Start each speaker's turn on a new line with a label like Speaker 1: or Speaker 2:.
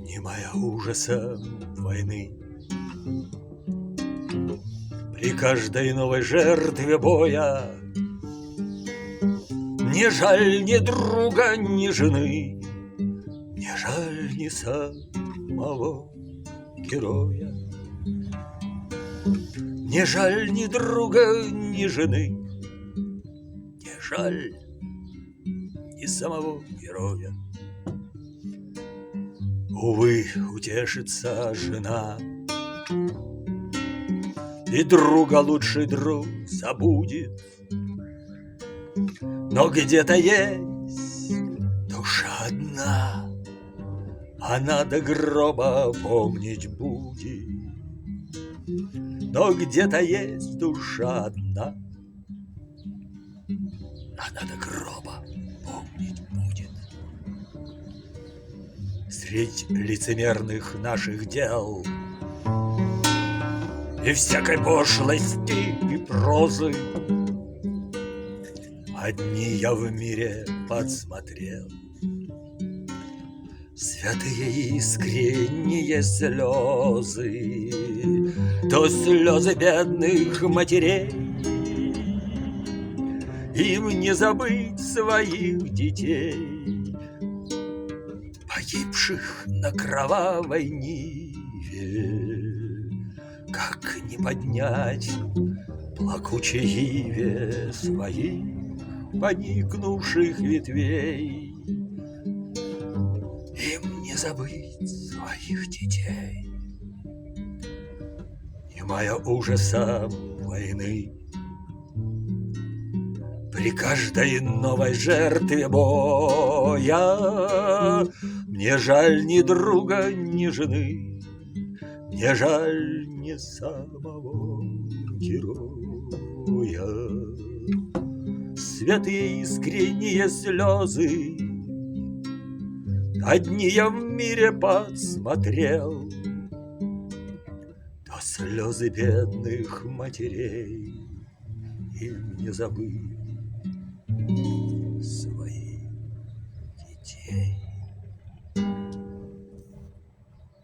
Speaker 1: Немая ужасом войны. При каждой новой жертве боя не жаль ни друга, ни жены, не жаль ни самого героя. Не жаль ни друга, ни жены, не жаль ни самого героя. Увы, утешится жена, и друга лучший друг забудет. Но где-то есть душа одна, она до гроба помнить будет. Но где-то есть душа одна, она до гроба помнить будет. Средь лицемерных наших дел и всякой пошлости и прозы одни я в мире подсмотрел. Святые искренние слезы, то слезы бедных матерей. Им не забыть своих детей, погибших на кровавой ниве. Как не поднять плакучей иве своих поникнувших ветвей? Им не забыть своих детей. Немая ужасом войны, при каждой новой жертве боя мне жаль ни друга, ни жены, мне жаль ни самого героя. Святые искренние слезы одни я в мире подсмотрел, то слезы бедных матерей им не забыть.